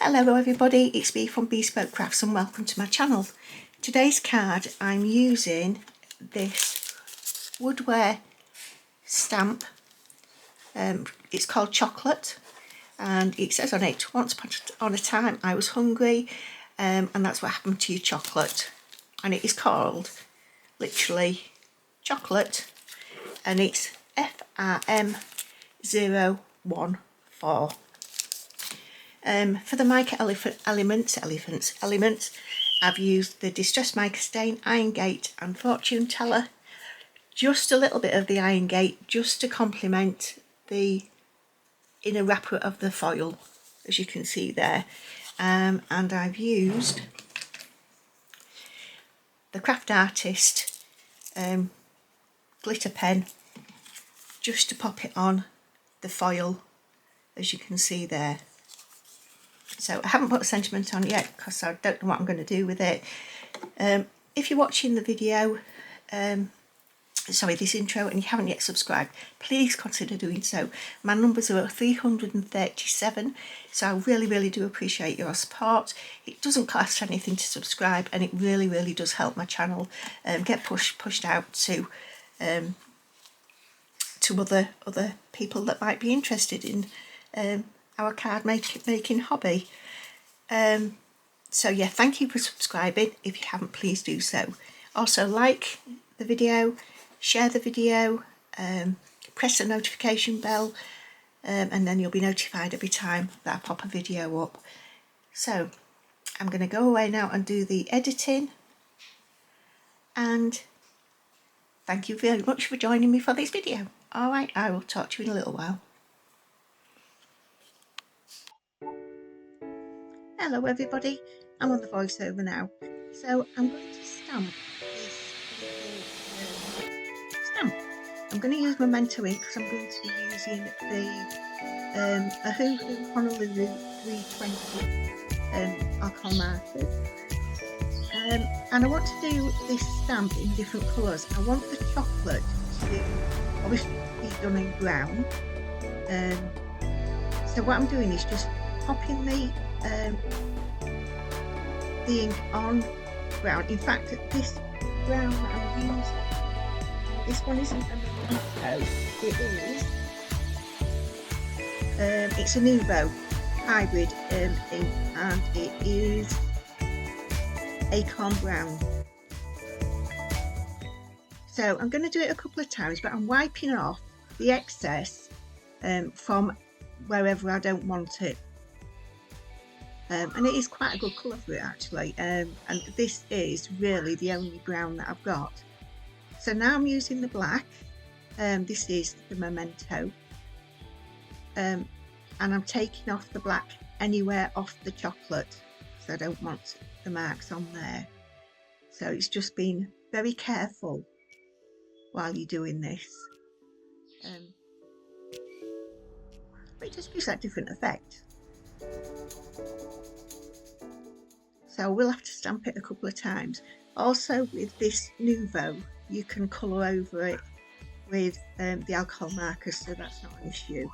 Hello everybody, it's me from Bespoke Crafts and welcome to my channel. Today's card I'm using this Woodware stamp. It's called Chocolate and it says on it, once upon a time I was hungry and that's what happened to your chocolate. And it is called, literally, Chocolate, and it's FRM014. For the mica elements, I've used the Distress Mica Stain, Iron Gate and Fortune Teller. Just a little bit of the Iron Gate just to complement the inner wrapper of the foil, as you can see there. And I've used the Craft Artist glitter pen just to pop it on the foil, as you can see there. So I haven't put a sentiment on yet because I don't know what I'm going to do with it. If you're watching the video, this intro, and you haven't yet subscribed, please consider doing so. My numbers are at 337, so I really do appreciate your support. It doesn't cost anything to subscribe and it really does help my channel get pushed out to other people that might be interested in our card making hobby. So yeah, thank you for subscribing. If you haven't, please do so. Also like the video, share the video, press the notification bell, and then you'll be notified every time that I pop a video up. So I'm going to go away now and do the editing, and thank you very much for joining me for this video. Alright, I will talk to you in a little while. Hello everybody, I'm on the voiceover now. So I'm going to stamp this little stamp. I'm going to use Memento ink because I'm going to be using the Ohuhu Honolulu 320 alcohol markers. And I want to do this stamp in different colours. I want the chocolate to obviously be done in brown. So what I'm doing is just popping the ink on brown. In fact, this brown that I'm using, this one isn't a Memento, it is it's a Nuvo hybrid ink, and it is Acorn Brown. So I'm going to do it a couple of times, but I'm wiping off the excess from wherever I don't want it. And it is quite a good colour for it actually, and this is really the only brown that I've got. So now I'm using the black, this is the Memento, and I'm taking off the black anywhere off the chocolate, so I don't want the marks on there. So it's just being very careful while you're doing this, but it just gives that different effect. So we'll have to stamp it a couple of times. Also with this Nuvo, you can colour over it with the alcohol markers, so that's not an issue.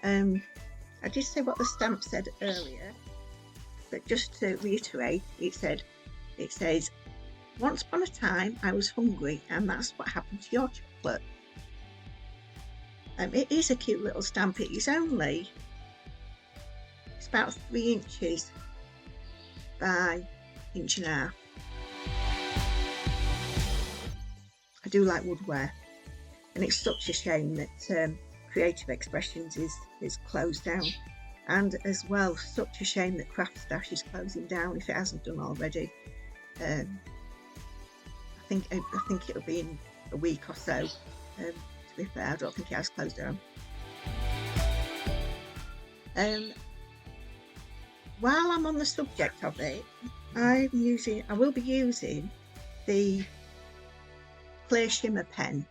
I did say what the stamp said earlier, but just to reiterate, it says, once upon a time I was hungry and that's what happened to your chocolate. It is a cute little stamp. It is only, it's about 3 inches by 1.5 inches. I do like Woodware, and it's such a shame that Creative Expressions is closed down, and as well such a shame that Craft Stash is closing down if it hasn't done already. I think it'll be in a week or so. To be fair, I don't think it has closed down. While I'm on the subject of it, I will be using the clear shimmer pen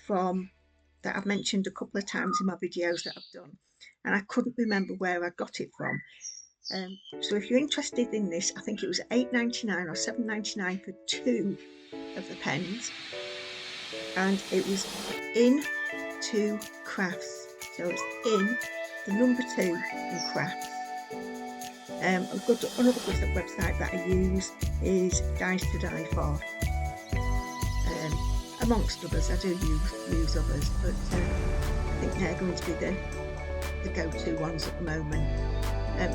that I've mentioned a couple of times in my videos that I've done, and I couldn't remember where I got it from. So if you're interested in this, I think it was $8.99 or $7.99 for 2 of the pens, and it was in 2 crafts. So it's in the number 2 in crafts. Another good website that I use is Dies to Die For. Amongst others, I do use others, but I think they're going to be the go-to ones at the moment.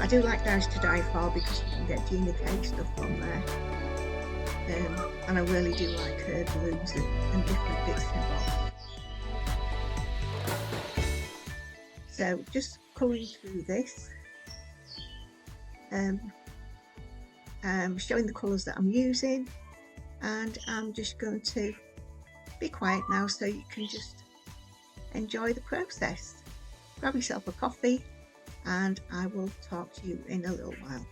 I do like Dies to Die For because you can get Gina stuff from there. And I really do like her blues and different bits and bobs. So just colouring through this, showing the colours that I'm using, and I'm just going to be quiet now so you can just enjoy the process. Grab yourself a coffee and I will talk to you in a little while.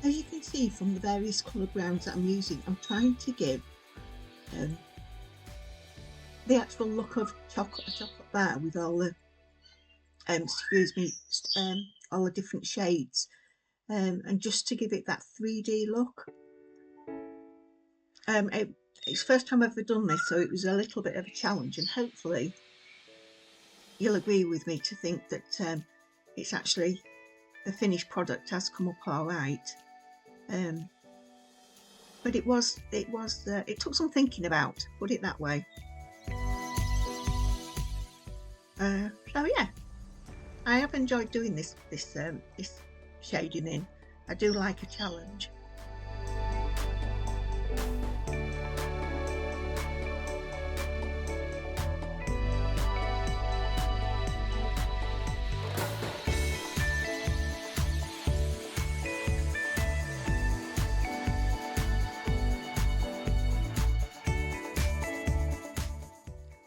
As you can see from the various colour browns that I'm using, I'm trying to give the actual look of a chocolate bar with all the all the different shades, and just to give it that 3D look. It's the first time I've ever done this, so it was a little bit of a challenge, and hopefully you'll agree with me to think that it's actually the finished product has come up all right. But it took some thinking about, put it that way. So yeah, I have enjoyed doing this shading in. I do like a challenge.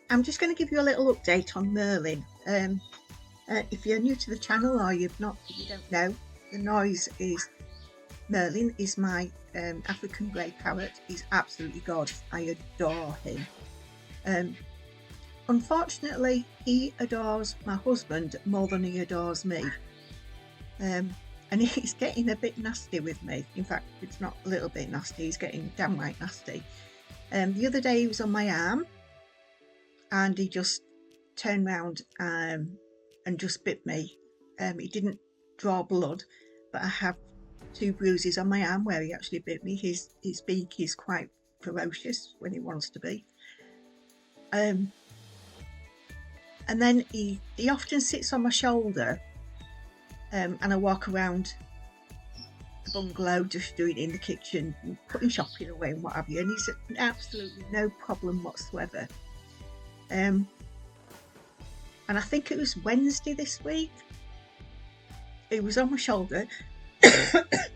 I'm just going to give you a little update on Merlin. If you're new to the channel or you don't know, the noise is Merlin is my African grey parrot. He's absolutely gorgeous. I adore him. Unfortunately, he adores my husband more than he adores me. And he's getting a bit nasty with me. In fact, it's not a little bit nasty, he's getting downright nasty. The other day he was on my arm, and he just turned round and just bit me. He didn't draw blood, but I have 2 bruises on my arm where he actually bit me. His beak is quite ferocious when he wants to be. And then he often sits on my shoulder, and I walk around the bungalow just doing it in the kitchen, putting shopping away and what have you, and he's absolutely no problem whatsoever. And I think it was Wednesday this week, he was on my shoulder.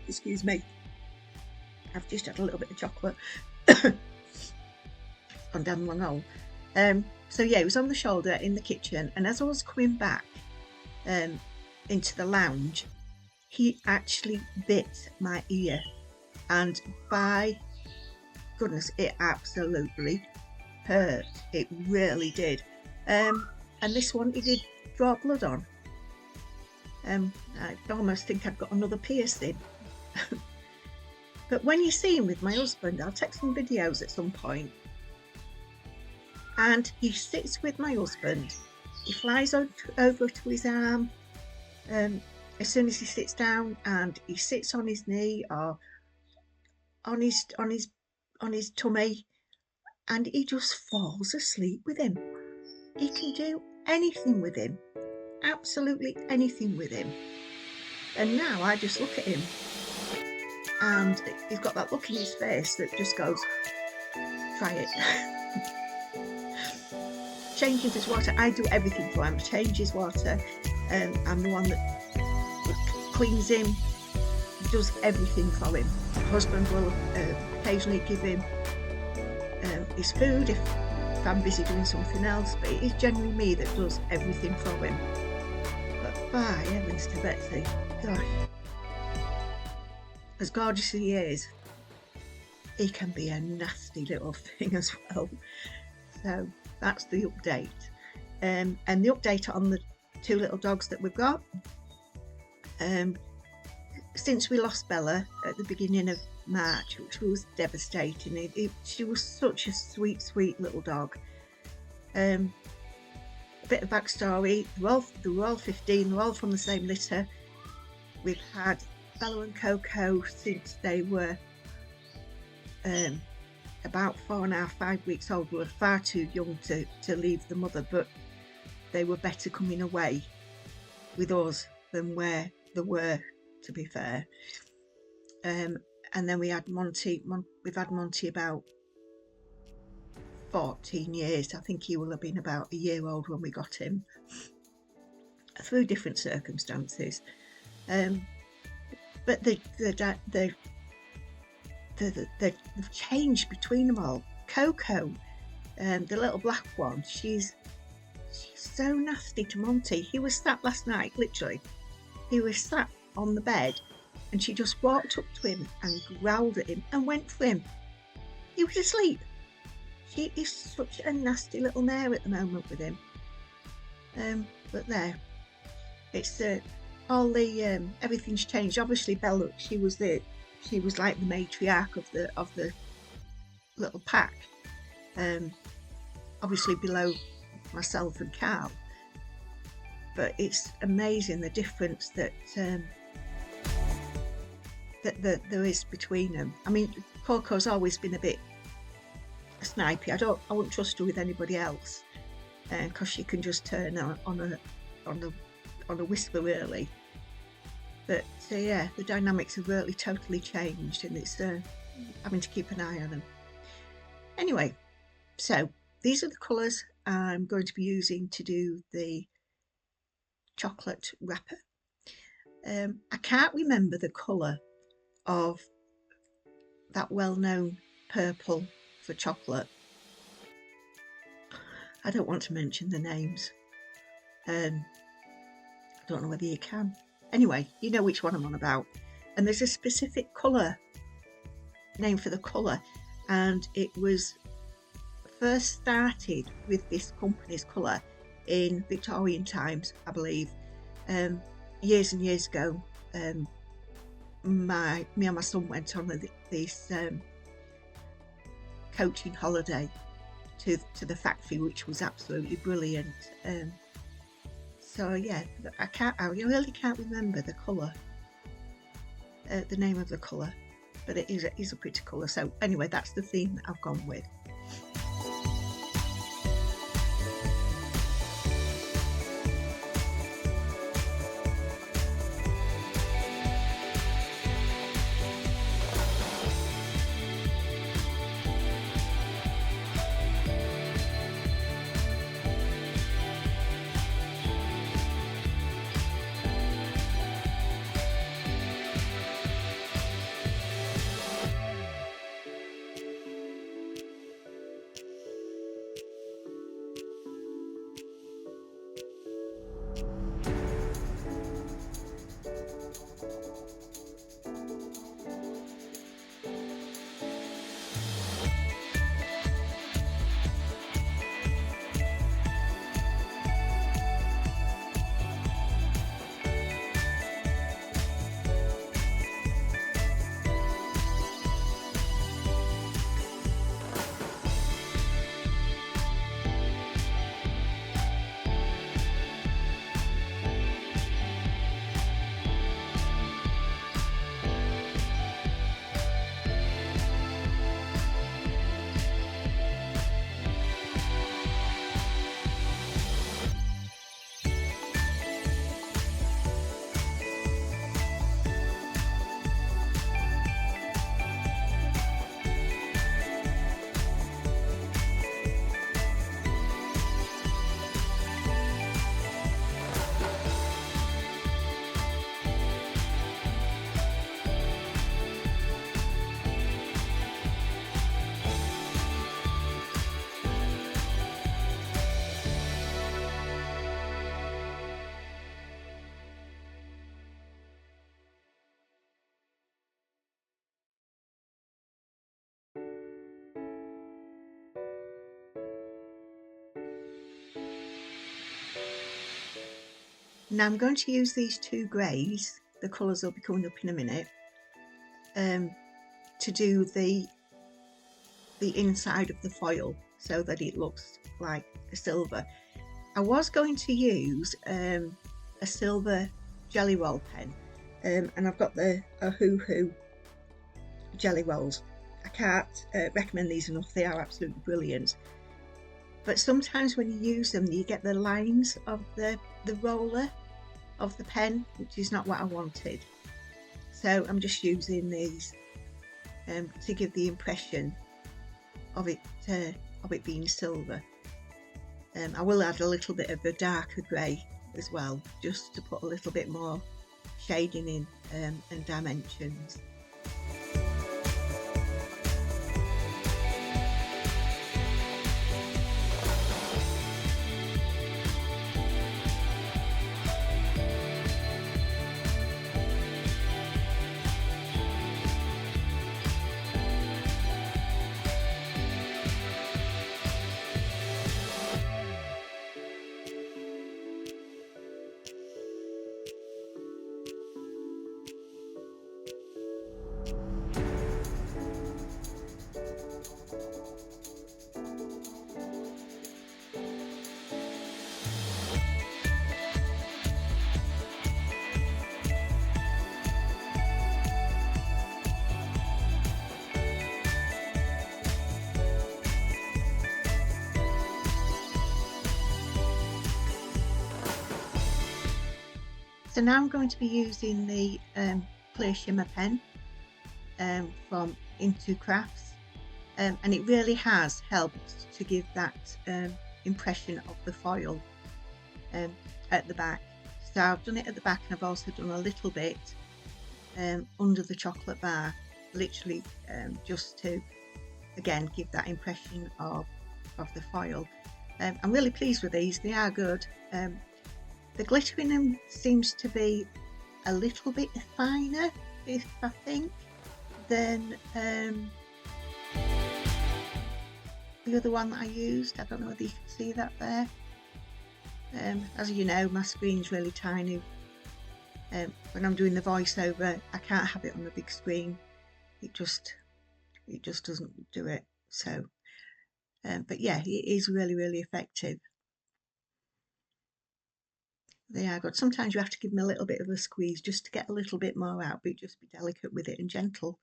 Excuse me, I've just had a little bit of chocolate gone down the long hole. So yeah, he was on the shoulder in the kitchen, and as I was coming back into the lounge, he actually bit my ear, and by goodness, it absolutely hurt. It really did. And this one, he did draw blood on. I almost think I've got another piercing. But when you see him with my husband, I'll take some videos at some point, and he sits with my husband. He flies over to his arm as soon as he sits down, and he sits on his knee or on his tummy, and he just falls asleep with him. He can do anything with him, absolutely anything with him. And now I just look at him, and he's got that look in his face that just goes, try it. Changes his water. I do everything for him. Change his water. I'm the one that cleans him, does everything for him. My husband will occasionally give him his food if I'm busy doing something else, but it is generally me that does everything for him. But by heavens to Betsy, gosh, as gorgeous as he is, he can be a nasty little thing as well. So that's the update. And the update on the two little dogs that we've got. Since we lost Bella at the beginning of March, which was devastating, she was such a sweet, sweet little dog. A bit of backstory, they were all 15, they're all from the same litter. We've had Bella and Coco since they were about 4.5, 5 weeks old. We were far too young to leave the mother, but they were better coming away with us than where they were, to be fair. And then we had Monty. We've had Monty about 14 years. I think he will have been about a year old when we got him, through different circumstances. But the change between them all. Coco, the little black one, she's so nasty to Monty. He was sat last night, literally. He was sat on the bed, and she just walked up to him and growled at him and went for him. He was asleep. She is such a nasty little mare at the moment with him. But there, it's all the everything's changed. Obviously, Bella, she was like the matriarch of the little pack. Obviously below myself and Carl. But it's amazing the difference that there is between them. I mean, Coco's always been a bit snipey. I wouldn't trust her with anybody else, because she can just turn on a whisper, really. But yeah, the dynamics have really totally changed, and it's having to keep an eye on them. Anyway, so these are the colours I'm going to be using to do the chocolate wrapper. I can't remember the colour of that well-known purple for chocolate. I don't want to mention the names. I don't know whether you can. Anyway, you know which one I'm on about. And there's a specific colour name for the colour, and it was first started with this company's colour in Victorian times, I believe. Years and years ago, me and my son went on this coaching holiday to the factory, which was absolutely brilliant. So yeah, I really can't remember the colour, the name of the colour, but it is a pretty colour. So anyway, that's the theme that I've gone with. Now I'm going to use these two greys, the colours will be coming up in a minute, to do the inside of the foil so that it looks like a silver. I was going to use a silver jelly roll pen, and I've got the Ohuhu jelly rolls. I can't recommend these enough, they are absolutely brilliant. But sometimes when you use them, you get the lines of the roller of the pen, which is not what I wanted. So I'm just using these to give the impression of it being silver. I will add a little bit of a darker grey as well, just to put a little bit more shading in and dimensions. So now I'm going to be using the clear shimmer pen from Into Crafts, and it really has helped to give that impression of the foil at the back. So I've done it at the back, and I've also done a little bit under the chocolate bar, literally just to again give that impression of the foil. I'm really pleased with these, they are good. The glitter in them seems to be a little bit finer, I think, than the other one that I used. I don't know whether you can see that there. As you know, my screen's really tiny. When I'm doing the voiceover, I can't have it on the big screen. It just doesn't do it. So, but yeah, it is really, really effective. They are good. Sometimes you have to give them a little bit of a squeeze just to get a little bit more out, but just be delicate with it and gentle.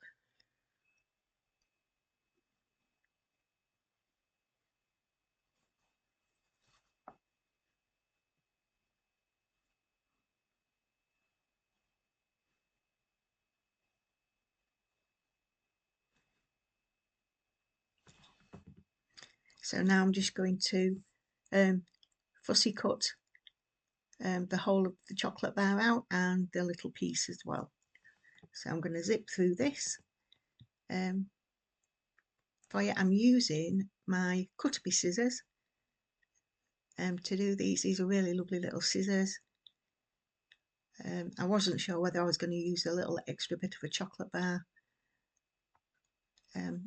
So now I'm just going to fussy cut the whole of the chocolate bar out and the little piece as well. So I'm going to zip through this. For you, I'm using my Cutterby scissors to do these. These are really lovely little scissors. I wasn't sure whether I was going to use a little extra bit of a chocolate bar.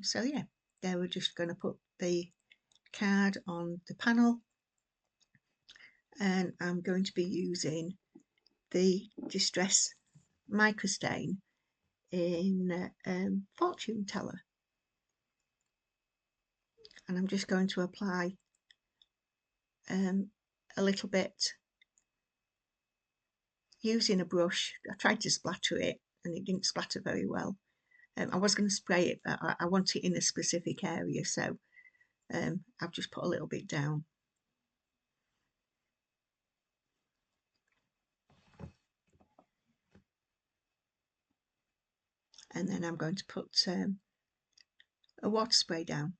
So yeah, there we're just going to put the card on the panel, and I'm going to be using the Distress Microstain in Fortune Teller, and I'm just going to apply a little bit using a brush. I tried to splatter it and it didn't splatter very well. I was going to spray it, but I want it in a specific area, so I've just put a little bit down. And then I'm going to put a water spray down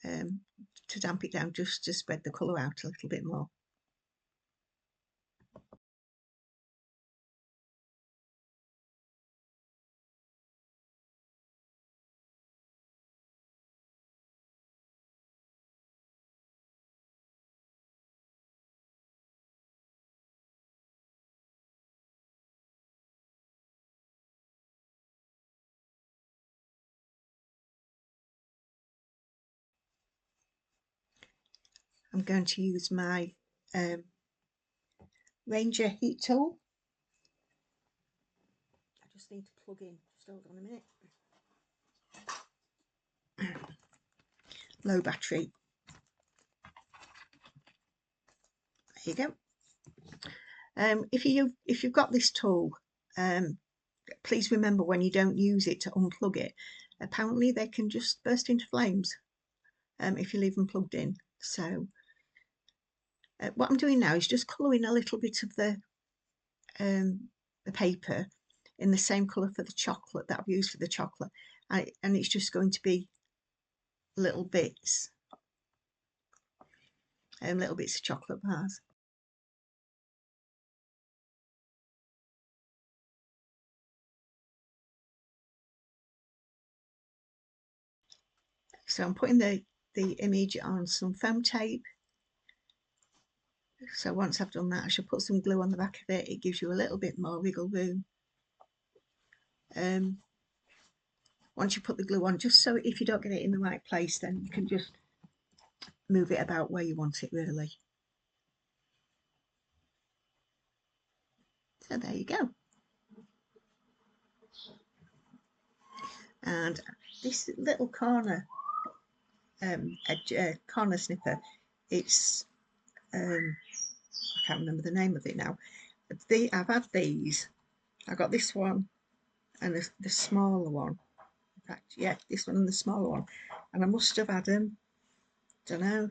to damp it down, just to spread the colour out a little bit more. I'm going to use my Ranger heat tool. I just need to plug in, just hold on a minute. Low battery. There you go. If you've got this tool, please remember when you don't use it to unplug it. Apparently they can just burst into flames if you leave them plugged in. So what I'm doing now is just colouring a little bit of the paper in the same colour for the chocolate that I've used for the chocolate, and it's just going to be little bits of chocolate bars. So I'm putting the image on some foam tape. So once I've done that, I shall put some glue on the back of it. It gives you a little bit more wiggle room. Once you put the glue on, just so if you don't get it in the right place, then you can just move it about where you want it, really. So there you go. And this little corner corner snipper, it's I can't remember the name of it now. I've had these. I got this one and the smaller one. In fact, yeah, this one and the smaller one. And I must have had them, don't know,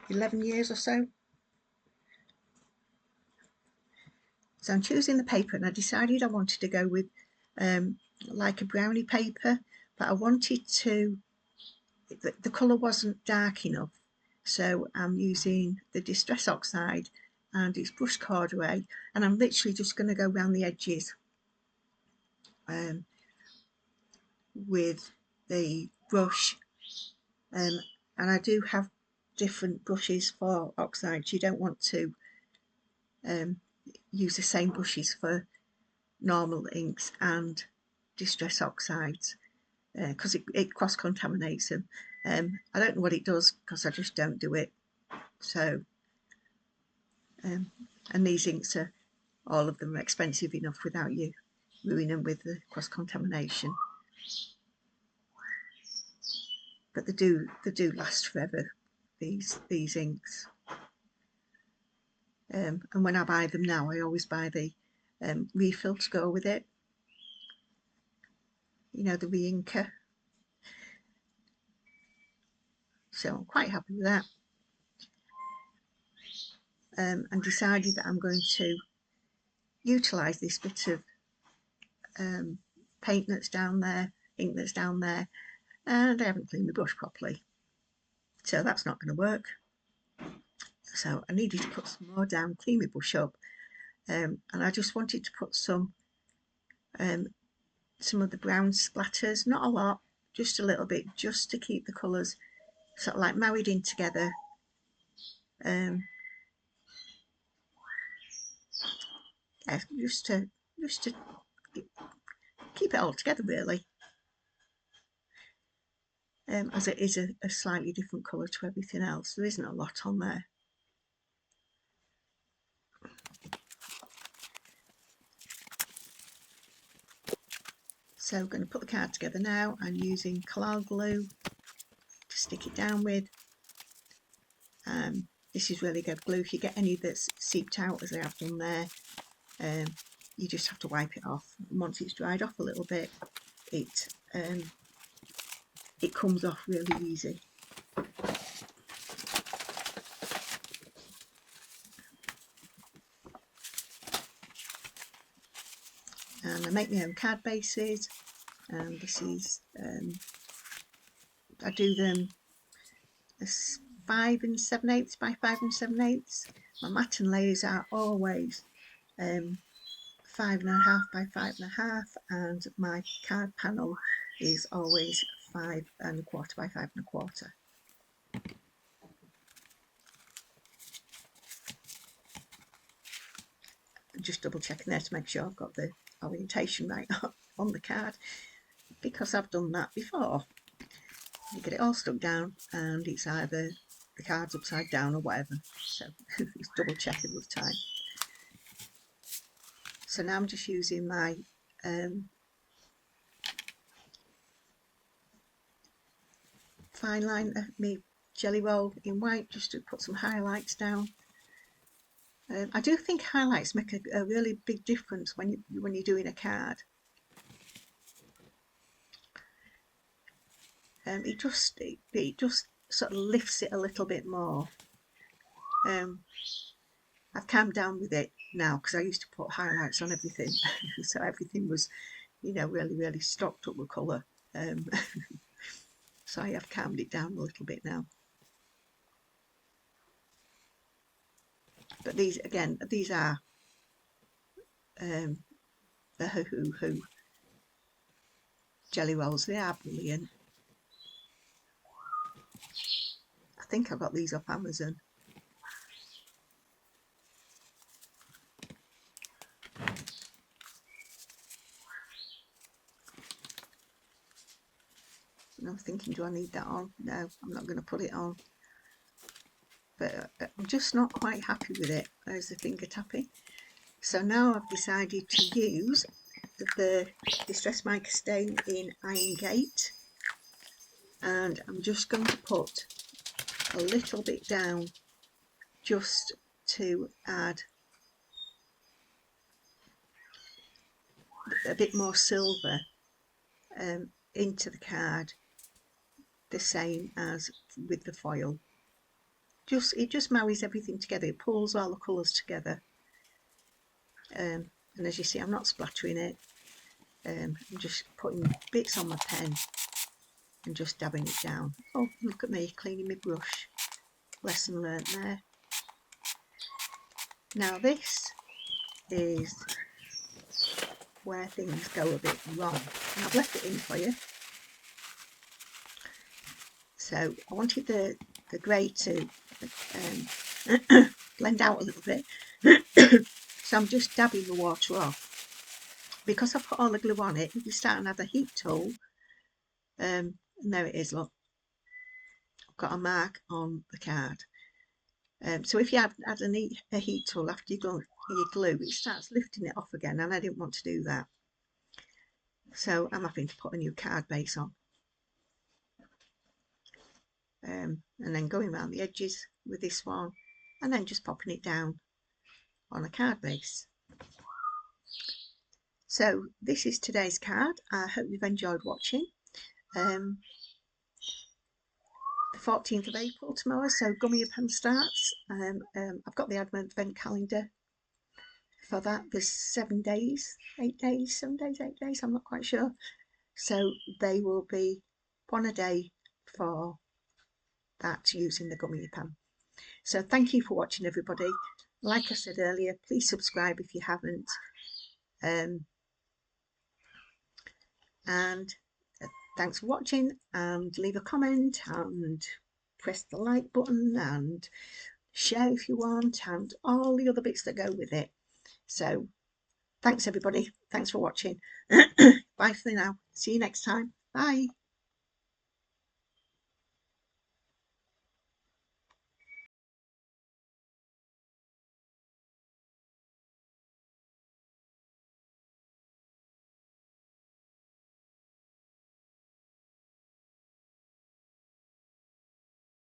11 years or so. So I'm choosing the paper, and I decided I wanted to go with like a brownie paper, but I wanted to, the colour wasn't dark enough, so I'm using the Distress Oxide and it's brushed corduroy, and I'm literally just going to go around the edges with the brush, and I do have different brushes for oxides. You don't want to use the same brushes for normal inks and Distress Oxides because it cross-contaminates them. I don't know what it does because I just don't do it. So and these inks are, all of them are expensive enough without you ruining them with the cross-contamination. But they do last forever, these inks. And when I buy them now, I always buy the refill to go with it. You know, the re-inker. So I'm quite happy with that. And decided that I'm going to utilise this bit of paint that's down there, ink that's down there, and I haven't cleaned the brush properly. So that's not going to work. So I needed to put some more down, clean my brush up, and I just wanted to put some of the brown splatters, not a lot, just a little bit, just to keep the colours sort of like married in together. Yeah, just to keep it all together, really, as it is a slightly different colour to everything else. There isn't a lot on there. So I'm going to put the card together now. I'm using Collall glue to stick it down with. This is really good glue. If you get any that's seeped out, as I have done there, you just have to wipe it off. And once it's dried off a little bit, it comes off really easy. And I make my own card bases, and this is I do them as 5 7/8 by 5 7/8. My mat and layers are always 5.5 by 5.5, and my card panel is always 5.25 by 5.25. Just double checking there to make sure I've got the orientation right on the card, because I've done that before. You get it all stuck down and it's either the cards upside down or whatever. So it's double checking with time. So now I'm just using my fine line, my jelly roll in white, just to put some highlights down. I do think highlights make a really big difference when you're doing a card. It just sort of lifts it a little bit more. I've calmed down with it now because I used to put highlights on everything, so everything was, you know, really stocked up with colour. So I have calmed it down a little bit now. But these, again, these are the Ohuhu jelly rolls. They are brilliant. I think I got these off Amazon. And I'm thinking, do I need that on? No, I'm not going to put it on. But I'm just not quite happy with it. There's the finger tapping. So now I've decided to use the Distress Mica stain in Iron Gate, and I'm just going to put a little bit down just to add a bit more silver into the card, the same as with the foil. It just marries everything together. It pulls all the colours together. And as you see, I'm not splattering it. I'm just putting bits on my pen and just dabbing it down. Oh, look at me cleaning my brush. Lesson learnt there. Now this is where things go a bit wrong. And I've left it in for you. So I wanted the grey to blend out a little bit. So I'm just dabbing the water off. Because I put all the glue on it, if you start another heat tool, and there it is, look. I've got a mark on the card. So if you add a heat tool after you glue, it starts lifting it off again, and I didn't want to do that. So I'm having to put a new card base on. And then going around the edges with this one, and then just popping it down on a card base. So this is today's card. I hope you've enjoyed watching. The 14th of April tomorrow, so Gummy Pan starts. I've got the advent calendar for that. There's 7 days, 8 days, 7 days, 8 days, I'm not quite sure. So they will be one a day for that, using the Gummy Pan. So thank you for watching, everybody. Like I said earlier, please subscribe if you haven't. And thanks for watching, and leave a comment and press the like button and share if you want, and all the other bits that go with it. So thanks everybody, thanks for watching. Bye for now, see you next time, bye.